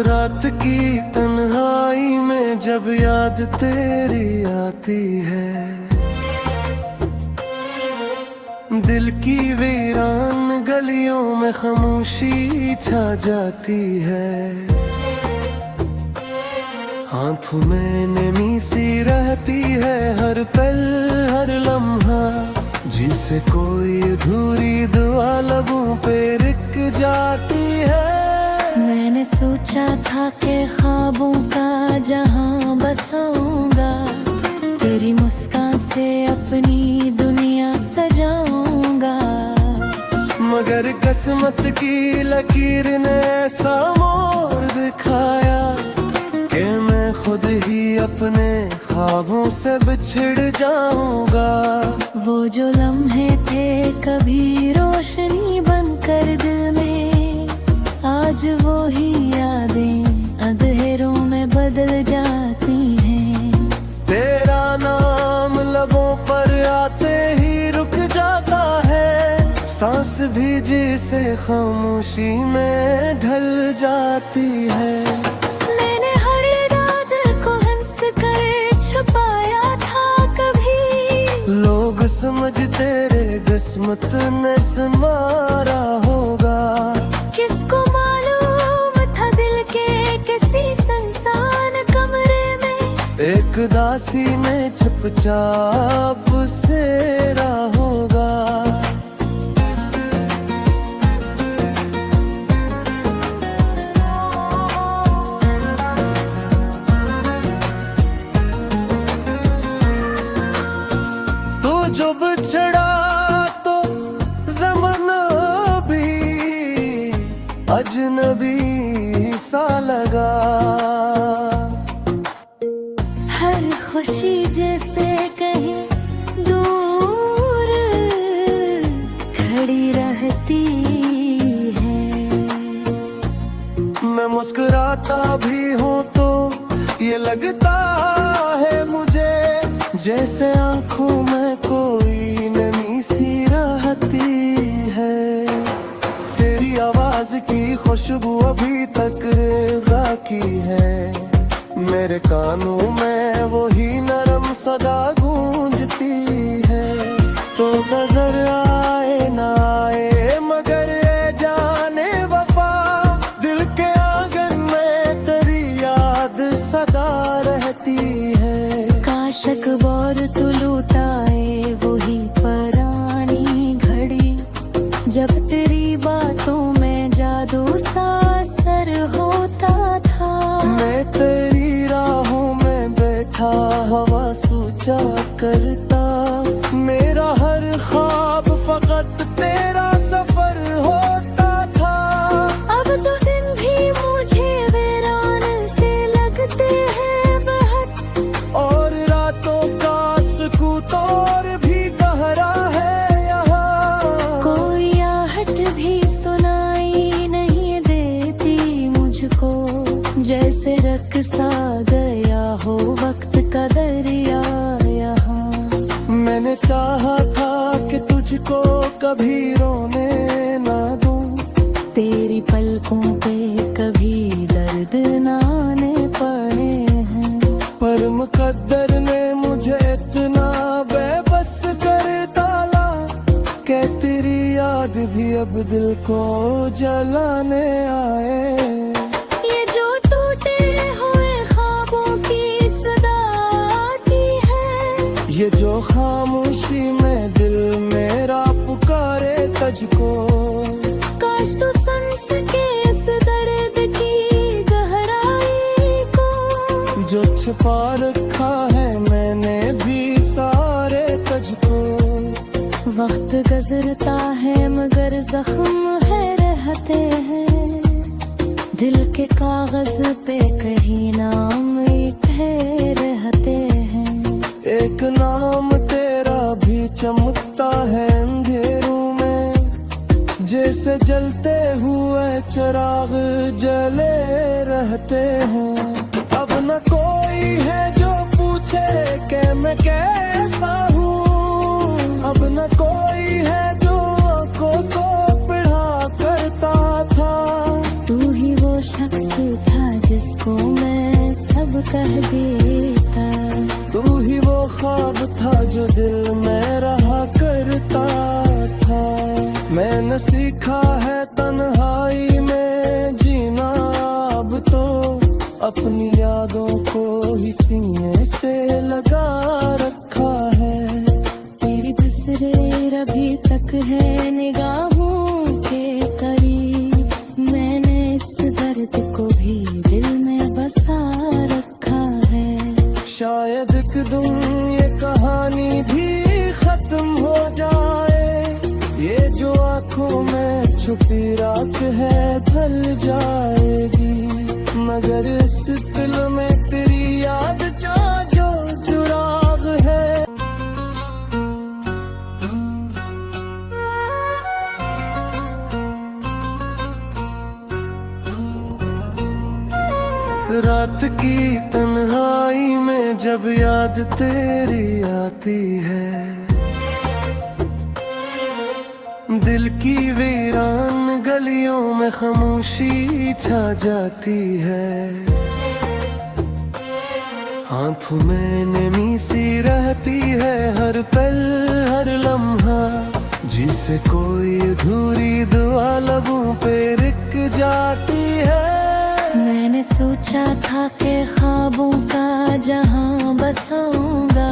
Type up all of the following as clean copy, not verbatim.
रात की तन्हाई में जब याद तेरी आती है, दिल की वीरान गलियों में खामोशी छा जाती है। हाथों में नमी सी रहती है हर पल हर लम्हा, जिसे कोई अधूरी दुआ लबों पे रुक जाती है। मैंने सोचा था कि ख्वाबों का जहां बसाऊंगा, तेरी मुस्कान से अपनी दुनिया सजाऊंगा। मगर किस्मत की लकीर ने ऐसा मोड़ दिखाया कि मैं खुद ही अपने ख्वाबों से बिछड़ जाऊंगा। वो जो लम्हे थे कभी रोशनी बनकर दिल में, आज वो ही यादें अंधेरों में बदल जाती हैं। तेरा नाम लबों पर आते ही रुक जाता है, सांस भी जिसे खामोशी में ढल जाती है। मैंने हर रात को हंस कर छुपाया था कभी, लोग समझते रे किस्मत ने संवारा होगा। किसको मालूम था दिल के किसी सुनसान कमरे में एक दासी ने चुपचाप सेरा होगा। तो जो बिछड़ा तो ज़माना भी अजनबी सा लगा। हर खुशी जैसे कहीं दूर खड़ी रहती है। मैं मुस्कुराता भी हूँ तो ये लगता है मुझे, जैसे आंखों में कोई नमी सी रहती है। तेरी आवाज की खुशबू अभी तक बाकी है, मेरे कानों में वही नरम सदा गूंजती है। तो नजर आए ना आए मगर ये जाने वफा, दिल के आंगन में तेरी याद सदा रहती है। काशक बौर तू लुटाए वही पुरानी घड़ी, जब तेरी बातों में जादू सा असर होता था। मैं तेरी राहों में बैठा हवा सोचा करता, मेरा हर ख्वाब फकत तेरा सफर होता था। अब तो दिन भी मुझे वीरान से लगते हैं बहुत, और रातों का सुकून तो और भी गहरा है यहाँ। कोई आहट भी सुनाई नहीं देती मुझको, जैसे रक़्सा गया हो वक्त का दरिया यहाँ। मैंने चाहा था कि तुझको कभी रोने ना दूं, तेरी पलकों पे कभी दर्द नाने पड़े हैं। पर मुकद्दर ने मुझे इतना बेबस कर डाला कि तेरी याद भी अब दिल को जलाने आए। ये जो टूटे हुए ख्वाबों की सदा आती है, ये जो खामोशी में दिल मेरा पुकारे तुझको। काश तू सुन सके इस दर्द की गहराई को, जो छुपा रखा है मैंने भी सारे तुझको। वक्त गुजरता है मगर जख्म है रहते हैं, दिल के कागज पे कहीं नाम एक है रहते हैं। एक नाम तेरा भी चमकता है अंधेरों में, जैसे जलते हुए चिराग जले रहते हैं। अब न कोई है जो पूछे कि मैं कैसा हूँ, अब न कोई है जो आंखों को पढ़ा करता था। तू ही वो शख्स था कह देता। तू ही वो ख्वाब था जो दिल में रहा करता था। मैंने सीखा है तन्हाई में जीना अब तो, अपनी यादों को ही सीने से लगा रखा है। तेरी तस्वीर अभी तक है निगाहों के करीब, मैंने इस दर्द को भी दिल में बसा रखा है। शायद एक दिन ये कहानी भी खत्म हो जाए, ये जो आंखों में छुपी राख है ढल जाएगी। मगर इस दिल में तेरी याद जो चुराग है। रात की तन्हाई में जब याद तेरी आती है, दिल की वीरान गलियों में खामोशी छा जाती है। हाथों में नमी सी रहती है हर पल हर लम्हा, जिसे कोई अधूरी दुआ लबों पे रुक जाती है। मैंने सोचा था कि ख्वाबों का जहां बसाऊंगा,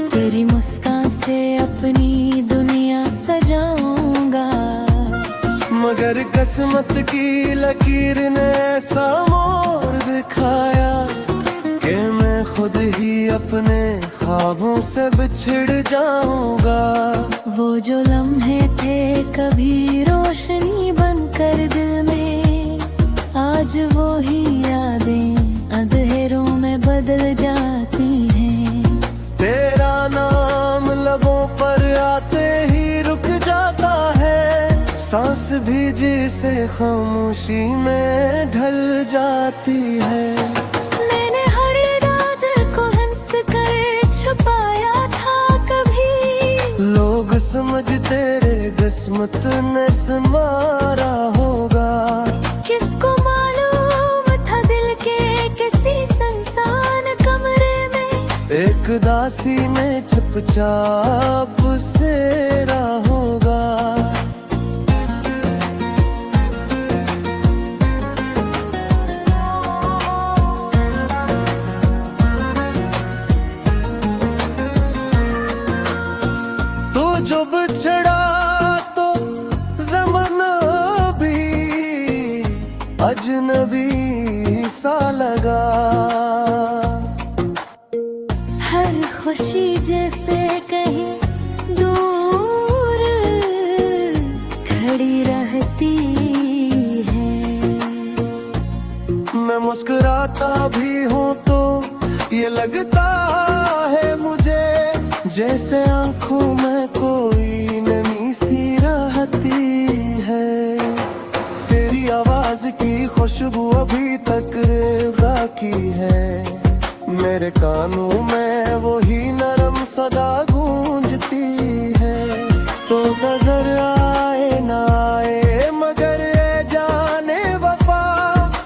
तेरी मुस्कान से अपनी दुनिया सजाऊंगा। मगर किस्मत की लकीर ने ऐसा मोड़ दिखाया कि मैं खुद ही अपने ख्वाबों से बिछड़ जाऊंगा। वो जो लम्हे थे कभी रोशनी बनकर दिल में, आज वो ही यादें अंधेरों में बदल जाती हैं। तेरा नाम लबों पर आते ही रुक जाता है, सांस भी जिसे खामोशी में ढल जाती है। मैंने हर रात को हंस कर छुपाया था कभी, लोग समझते रे किस्मत ने संवारा होगा। किसको मालूम था दिल के किसी सुनसान कमरे में, एक दासी ने चुपचाप सेरा होगा। तो जो बिछड़ा तो ज़माना भी अजनबी सा लगा। हर खुशी जैसे कहीं दूर खड़ी रहती है। मैं मुस्कुराता भी हूँ तो ये लगता है मुझे, जैसे आंखों में कोई नमी सी रहती है। तेरी आवाज की खुशबू अभी तक बाकी है, मेरे कानों में वही नरम सदा गूंजती है। तो नजर आए ना आए मगर ये जाने वफा,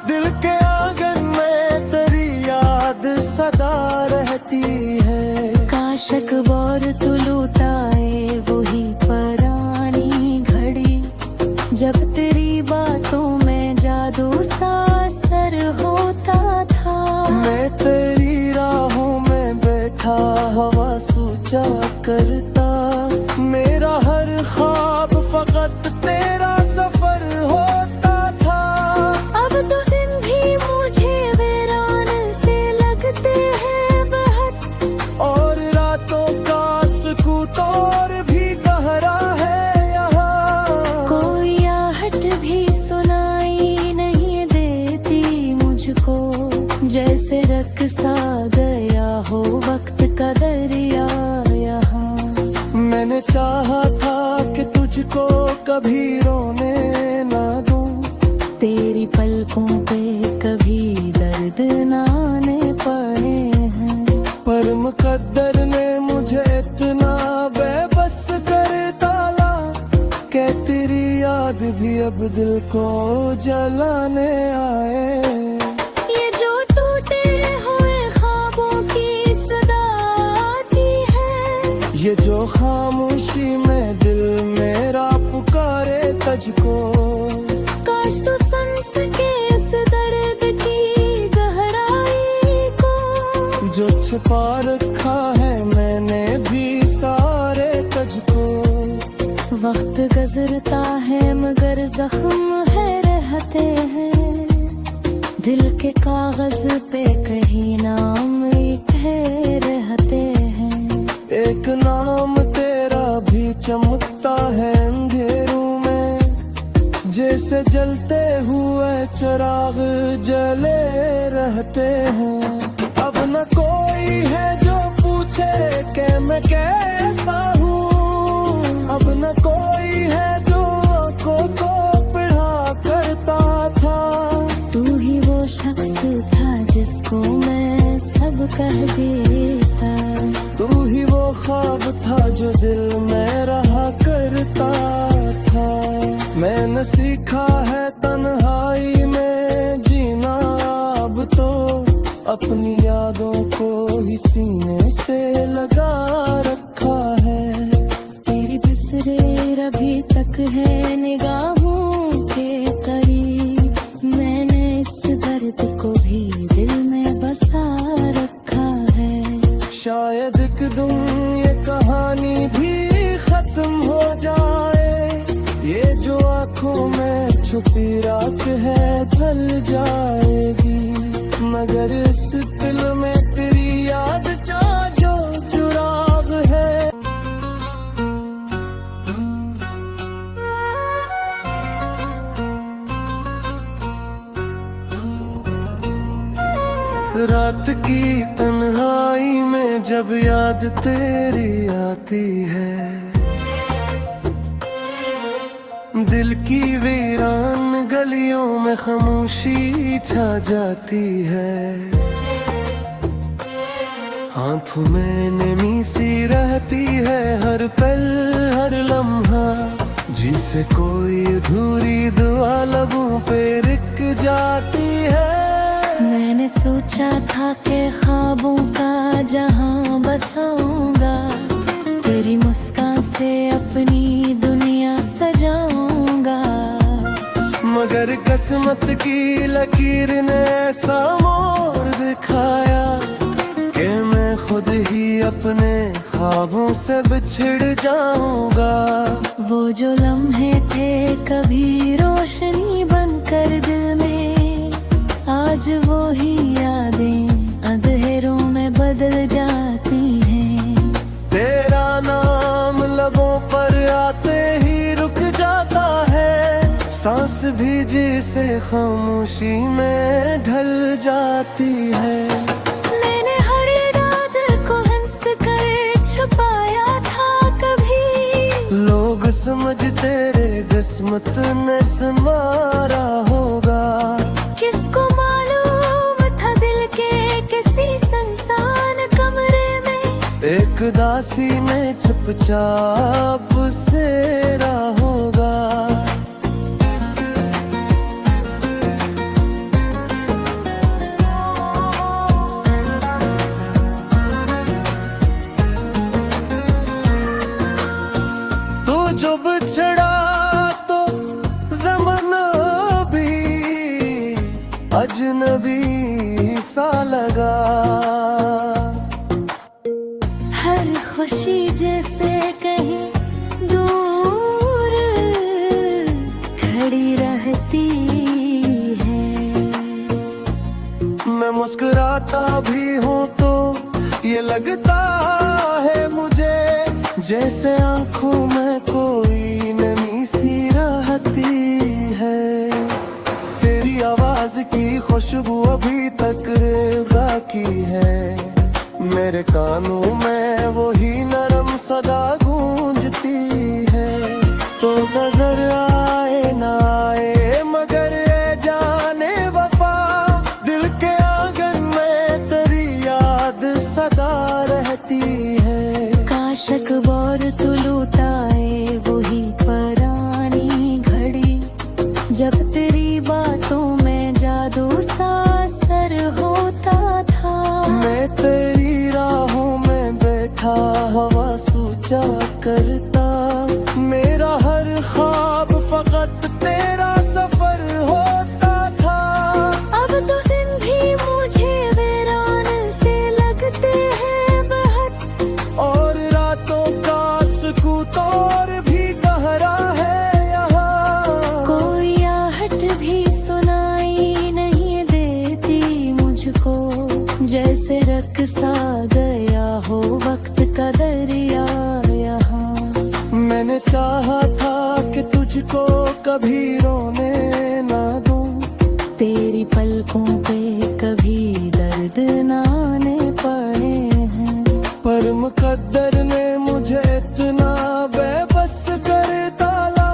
दिल के आंगन में तेरी याद सदा रहती है। काशक बोर तू लुटाए वही पुरानी घड़ी, जब तेरी बातों में जादू सा असर होता था। मैं तेरी राहों में बैठा हवा सोचा करता, मेरा हर ख्वाब फकत तेरा सफर होता था। अब तो दिन भी मुझे वीरान से लगते हैं बहुत, और रातों का सुकून और भी गहरा है यहाँ। कोई आहट भी सुनाई नहीं देती मुझको, जैसे रक़्सा गया हो वक्त का दरिया यहाँ। मैंने चाहा था कि तुझको कभी रोने ना दूं, तेरी पलकों पे कभी दर्द न आने पड़े हैं। पर मुकद्दर ने मुझे इतना बेबस कर डाला कि तेरी याद भी अब दिल को जलाने आए। ये जो टूटे हुए ये जो खामोशी में दिल मेरा पुकारे तुझको, काश तू सुन सके इस दर्द की गहराई को, जो छिपा रखा है मैंने भी सारे तुझको। वक्त गुजरता है मगर जख्म है रहते हैं, दिल के कागज पे कहीं नाम एक है रहते हैं। एक नाम तेरा भी चमकता है अंधेरों में, जैसे जलते हुए चिराग जले रहते हैं। अब न कोई है जो पूछे कि मैं कैसा हूँ, अब न कोई है जो आँखों को पढ़ा करता था। तू ही वो शख्स था जिसको मैं सब कह देता, तू ही वो ख्वाब था जो दिल में रहा करता था। मैंने सीखा है तन्हाई में जीना अब तो, अपनी यादों को ही सीने से लगा रखा है। तेरी तस्वीर अभी तक है निगाहों के करीब, मैंने इस दर्द को भी दिल में बसा रखा है। शायद एक दिन ये कहानी भी खत्म हो जाए, ये जो आंखों में छुपी राख है ढल जाएगी, मगर इस दिल में तेरी याद का जो चुराग है। रात की तन्हाई में जब याद तेरी आती है, दिल की वीरान गलियों में खामोशी छा जाती है। हाथों में नमी सी रहती है हर पल हर लम्हा, जिसे कोई अधूरी दुआ लबों पे रुक जाती है। मैंने सोचा था कि ख्वाबों का जहां बसाऊंगा, तेरी मुस्कान से अपनी दुनिया सजाऊंगा, मगर किस्मत की लकीर ने ऐसा मोड़ दिखाया कि मैं खुद ही अपने ख्वाबों से बिछड़ जाऊंगा। वो जो लम्हे थे कभी रोशनी बनकर दिल में, आज वो ही यादें अंधेरों में बदल जाती हैं। तेरा नाम लबों पर आते ही रुक जाता है, सांस भी जिसे खामोशी में ढल जाती है। मैंने हर रात को हंस कर छुपाया था कभी, लोग समझते रे किस्मत ने संवारा होगा। किसको मालूम था दिल के किसी सुनसान कमरे में, एक दासी ने चुपचाप सेरा होगा। तू जो बिछड़ा तो ज़माना भी अजनबी सा लगा, हर खुशी जैसे कहीं दूर खड़ी रहती है। मैं मुस्कुराता भी हूँ तो ये लगता है मुझे, जैसे आंखों में कोई नमी सी रहती है। तेरी आवाज की खुशबू अभी तक बाकी है, मेरे कानों में वही नरम सदा गूंजती है। तो नजर आए ना आए मगर ये जाने वफा, दिल के आंगन में तेरी याद सदा रहती है। काश अकबर तू लुटाए वही पुरानी घड़ी, जब तेरी बातों में जादू सा असर होता था। मैं तेरी राहों में बैठा हवा सूझ करता। मेरा हर ख्वाब फकत तेरा सफर होता था। अब तो दिन भी मुझे वीरान से लगते हैं बहुत, और रातों का सुकूत और भी गहरा है यहाँ। कोई आहट भी सुनाई नहीं देती मुझको, जैसे रक़्सा गया हो वक्त का दरिया यहाँ। मैंने चाहा था कि तुझको कभी रोने ना दूं, तेरी पलकों पे कभी दर्द न आने पड़े हैं। पर मुकद्दर ने मुझे इतना बेबस कर डाला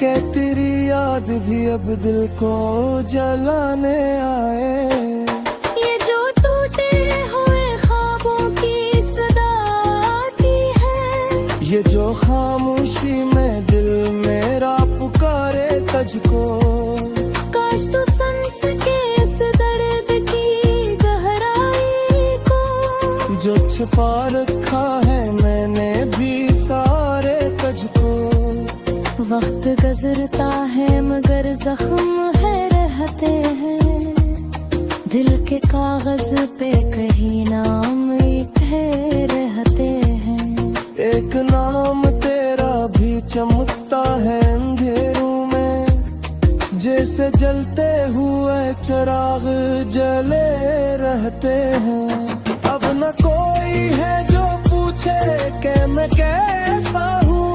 कि तेरी याद भी अब दिल को जलाने आए। ये जो टूटे हुए ख्वाबों की सदा आती है, ये जो खामोशी में दिल मेरा पुकारे तुझको। काश तो समझ सके इस दर्द की गहराई को, जो छिपा रखा है मैंने भी सारे तुझको। वक्त गुजरता है मगर जख्म है रहते हैं, दिल के कागज पे कहीं नाम एक है रहते हैं। एक नाम तेरा भी चमकता है अंधेरों में, जैसे जलते हुए चिराग जले रहते हैं। अब न कोई है जो पूछे कि मैं कैसा हूँ,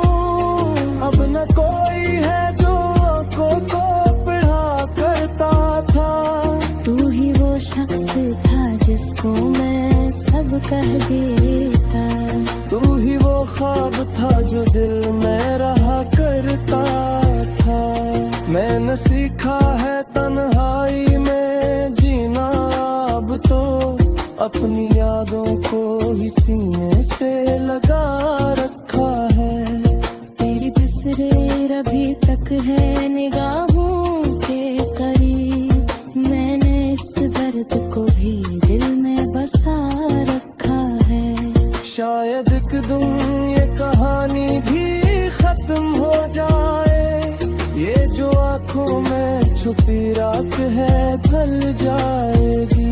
अब न कोई है जो आंखों को पढ़ा करता था। तू ही वो शख्स था जिसको मैं सब कह देता, तू ही वो ख्वाब था जो दिल में रहा करता था। मैंने सीखा है तन्हाई में जीना अब तो, अपनी यादों को ही सीने से लगा रखा है। तेरी तस्वीर अभी तक है निगाहों के करीब, मैंने इस दर्द को भी दिल में बसा रखा है। शायद एक दिन ये कहानी भी खत्म हो जाए, ये जो आंखों में छुपी राख है ढल जाएगी।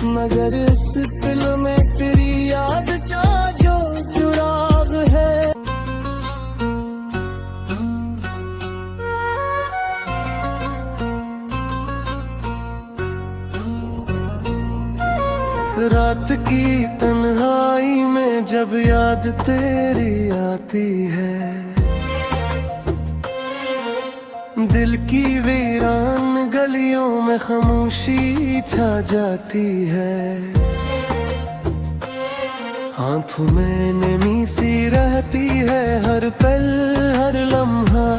मगर इस दिल में तेरी याद का जो चुराग है, रात की तन्हाई में जब याद तेरी आती है, दिल की वीरान गलियों में खामोशी छा जाती है। हाथों में नमी सी रहती है हर पल हर लम्हा,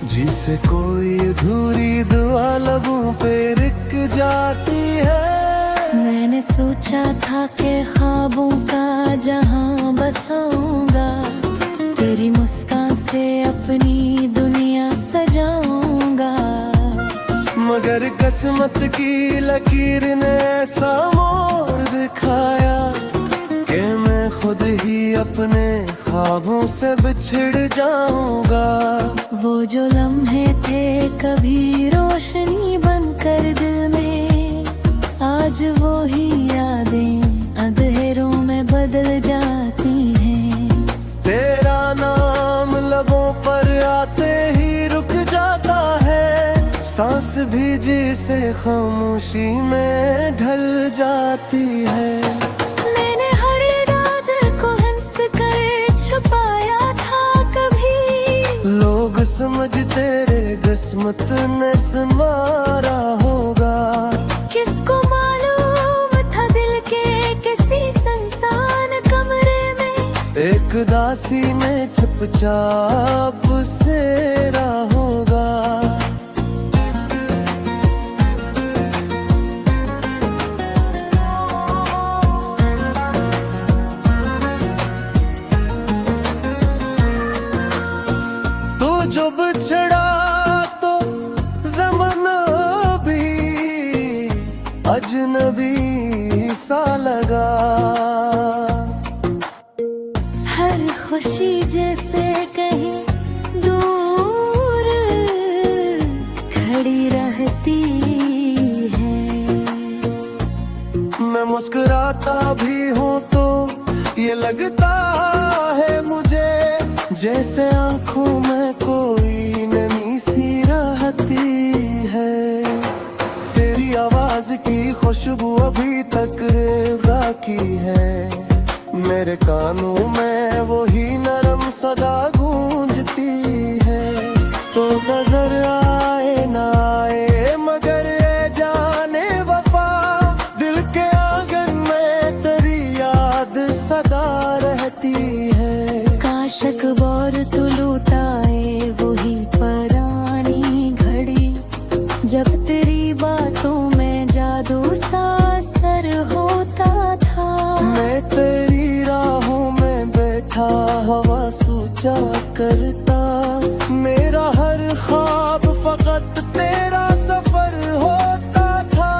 जिसे कोई अधूरी दुआ लबों पे रुक जाती है। मैंने सोचा था कि ख्वाबों का जहां बसाऊंगा, तेरी मुस्कान से अपनी दुनिया सजाऊंगा। मगर किस्मत की लकीर ने ऐसा मोड़ दिखाया कि मैं खुद ही अपने ख्वाबों से बिछड़ जाऊंगा। वो जो लम्हे थे कभी रोशनी बनकर दिल में, आज वो ही यादें अंधेरों में बदल जाती हैं। तेरा नाम लबों पर आते ही रुक जाता है, सांस भी जिसे खामोशी में ढल जाती है। मैंने हर रात को हंस कर छुपाया था कभी, लोग समझते रे किस्मत ने संवारा होगा। किसको मालूम था दिल के किसी सुनसान कमरे में, एक दासी ने चुपचाप सेरा होगा। तो जो बिछड़ा तो ज़माना भी अजनबी सा लगा। हर खामोशी जैसे कहीं दूर खड़ी रहती है। मैं मुस्कुराता भी हूँ तो ये लगता है मुझे जैसे आंखों में कोई नमी सी रहती है। तेरी आवाज की खुशबू अभी तक बाकी है, मेरे कानों में वही नरम सदा गूंजती है। तो नजर आए ना आए मगर ये जाने वफा, दिल के आंगन में तेरी याद सदा रहती है। काश अकबर तू लुटाए वही पुरानी घड़ी, जब तेरी बातों में जादू सा असर होता था। मैं तेरी राहों में बैठा हवा सूचा करता, मेरा हर ख्वाब फकत तेरा सफर होता था।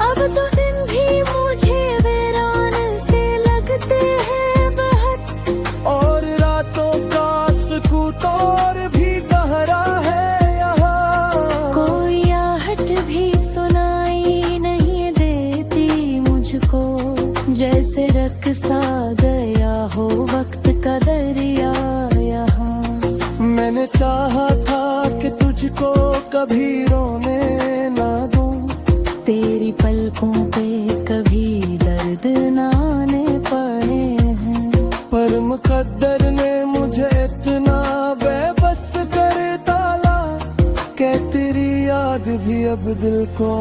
अब तो दिन भी मुझे वीरान से लगते हैं बहुत, और रातों का सुकूत और भी गहरा है यहाँ। कोई आहट भी सुनाई नहीं देती मुझको, जैसे रक़्सा गया हो वक्त का दरिया यहाँ। मैंने चाहा था कि तुझको कभी रोने ना दूं, तेरी पलकों पे कभी दर्द न आने पड़े हैं। पर मुकद्दर ने मुझे इतना बेबस कर डाला कि तेरी याद भी अब दिल को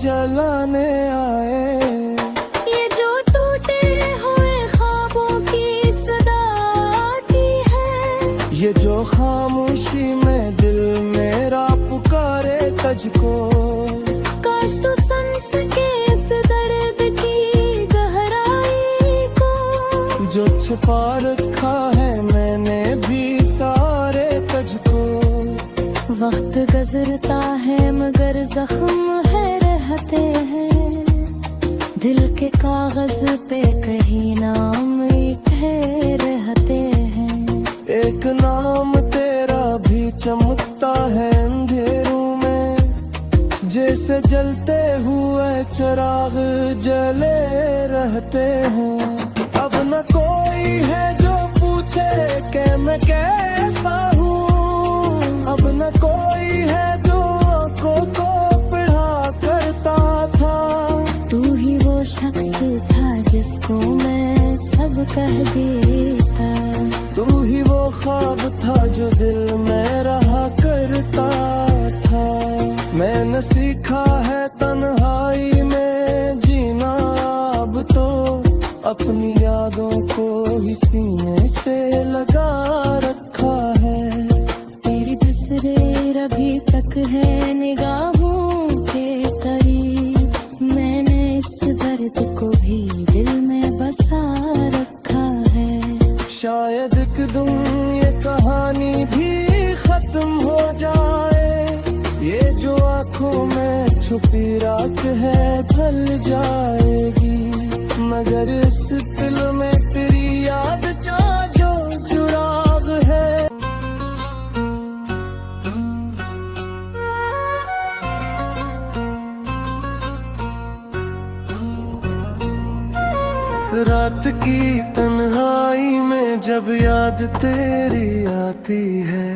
जलाने आए। ये जो टूटे हुए ख्वाबों की सदा आती है, ये जो खामोशी में दिल मेरा पुकारे तुझको, काश तू समझ सके इस दर्द की गहराई को, जो छुपा रखा है मैंने भी सारे तुझको। वक्त गुजरता है मगर जख्म है रहते हैं, दिल के कागज पे कहीं नाम एक है रहते हैं। एक नाम तेरा भी चमकता है अंधेरों में, जैसे जलते हुए चिराग जले रहते हैं। अब न कोई है जो पूछे कि मैं कैसा हूँ, अब न कोई है जो आंखों को पढ़ा करता था। तू ही वो शख्स था जिसको मैं सब कह देता, तू ही वो ख्वाब था जो दिल में रहा करता था। मैंने सीखा है तन्हाई में जीना अब तो, अपनी यादों को ही सीने से लगा रखा है। तेरी तस्वीर अभी तक है निगाहों के करीब, मैंने इस दर्द को भी दिल में बसा रखा है। शायद एक दिन ये कहानी भी खत्म हो जाए, ये जो आंखों में छुपी रात है ढल जाएगी, मगर इस दिल में तेरी याद जो चुराग है। रात की तन्हाई में जब याद तेरी आती है,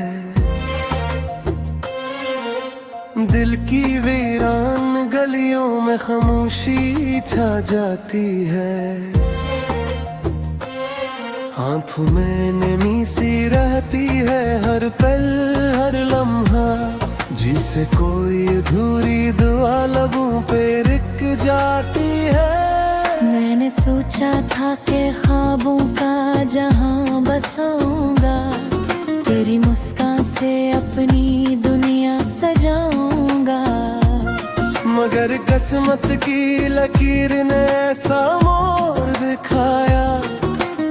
दिल की वीरान गलियों में खामोशी छा जाती है। हाथों में नमी सी रहती है हर पल हर लम्हा, जिसे कोई अधूरी दुआ लबों पे रुक जाती है। मैंने सोचा था कि ख्वाबों का जहां बसाऊंगा, तेरी मुस्कान से अपनी दुनिया सजाऊंगा, मगर किस्मत की लकीर ने ऐसा मोड़ दिखाया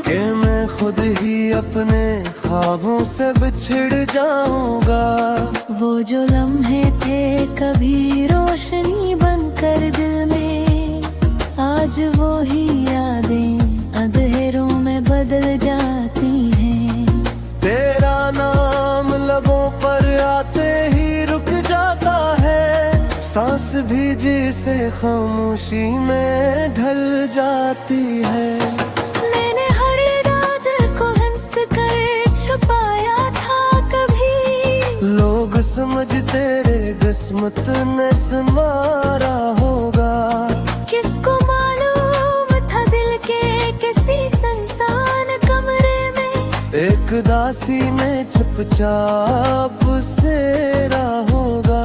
कि मैं खुद ही अपने ख्वाबों से बिछड़ जाऊंगा। वो जो लम्हे थे कभी रोशनी बनकर दिल में, आज वो ही यादें अंधेरों में बदल जाती हैं। सांस भी जिसे खामोशी में ढल जाती है। मैंने हर रात को हंस कर छुपाया था कभी, लोग समझते रे किस्मत ने संवारा होगा। किसको मालूम था दिल के किसी संसान कमरे में एक दासी ने चुपचाप सेरा होगा।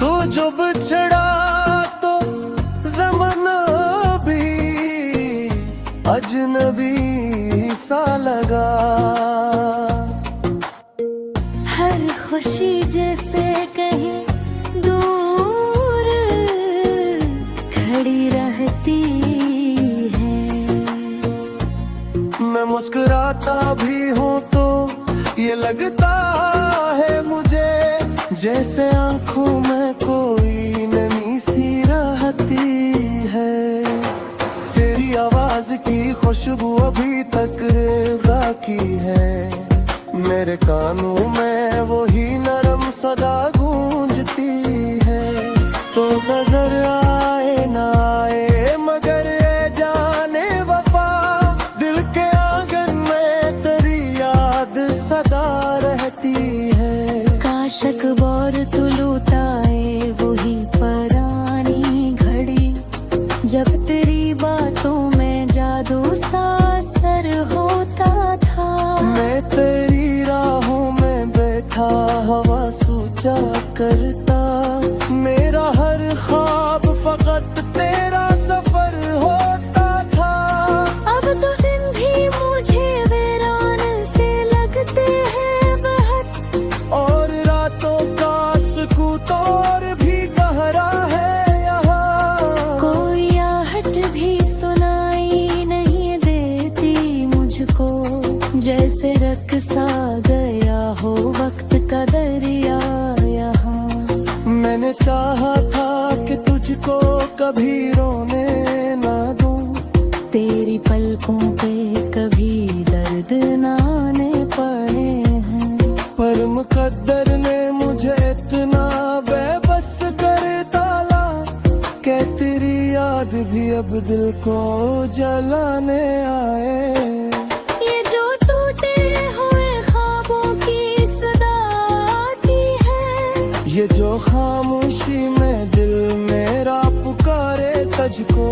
तो जो बिछड़ा तो ज़माना भी अजनबी सा लगा। हर खुशी जैसे कहीं दूर खड़ी रहती है। मैं मुस्कुराता भी हूँ तो ये लगता है मुझे जैसे आंखों में कोई नमी सी रहती है। तेरी आवाज की खुशबू अभी तक बाकी है। मेरे कानों में वही नरम सदा गूंजती है। तो नजर आए ना आए मगर ये जाने वफा, दिल के आंगन में तेरी याद सदा रहती है। काश अकबर तू लुटाए वही पुरानी घड़ी, जब तेरी बातों में जादू सा असर होता था। मैं तेरी राहों में बैठा हवा सोचा करता। मेरा हर ख्वाब फकत तेरा सफर होता था। अब तो दिन भी मुझे वीरान से लगते हैं बहुत, और रातों का सुकूत और भी गहरा है यहाँ। कोई आहट भी सुनाई नहीं देती मुझको, जैसे रक़्सा गया हो वक्त का दरिया यहाँ। मैंने चाहा था कि तुझको कभी रोने ना दूं, तेरी पलकों पे कभी दर्द ना आने पड़े हैं। पर मुकद्दर ने मुझे इतना बेबस कर डाला कि तेरी याद भी अब दिल को जलाने आए। ये जो टूटे हुए ख्वाबों की सदा आती है, ये जो खामोशी में दिल मेरा पुकारे तुझको।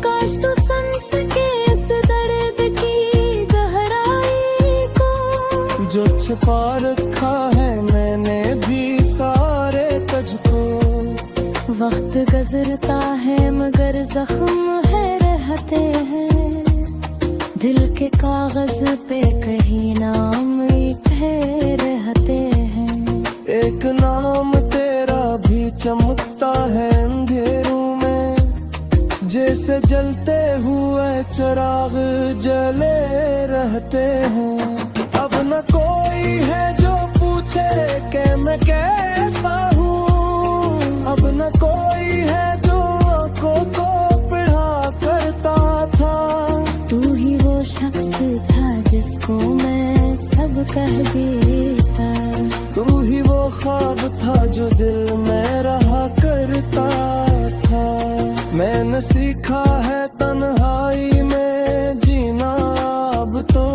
काश तू समझ सके इस दर्द की गहराई को, जो छिपा रखा है मैंने भी सारे तुझको। वक्त गुजरता है मगर जख्म है रहते हैं, दिल के कागज पे कहीं नाम एक है रहते हैं। एक नाम तेरा भी चमकता है अंधेरों में, जैसे जलते हुए चिराग जले रहते हैं। अब न कोई है जो पूछे कि मैं कैसा हूँ, अब न कोई है जो आंखों को पढ़ा करता था। तू ही वो शख्स था जिसको मैं सब कह देता, तू ही वो ख्वाब था जो दिल में रहा करता था। मैंने सीखा है तन्हाई में जीना अब तो,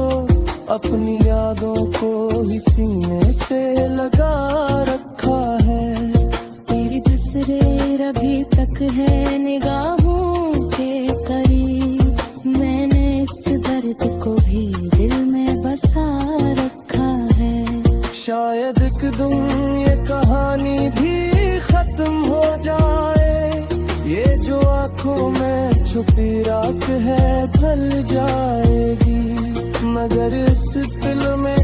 अपनी यादों को ही सीने से लगा रखा है। तेरी तस्वीर अभी तक है निगाहों के करीब, मैंने इस दर्द को भी दिल में बसा रखा है। शायद एक दिन ये कहानी भी खत्म हो जाए, ये जो आंखों में छुपी राख है ढल जाएगी। मगर इस दिल में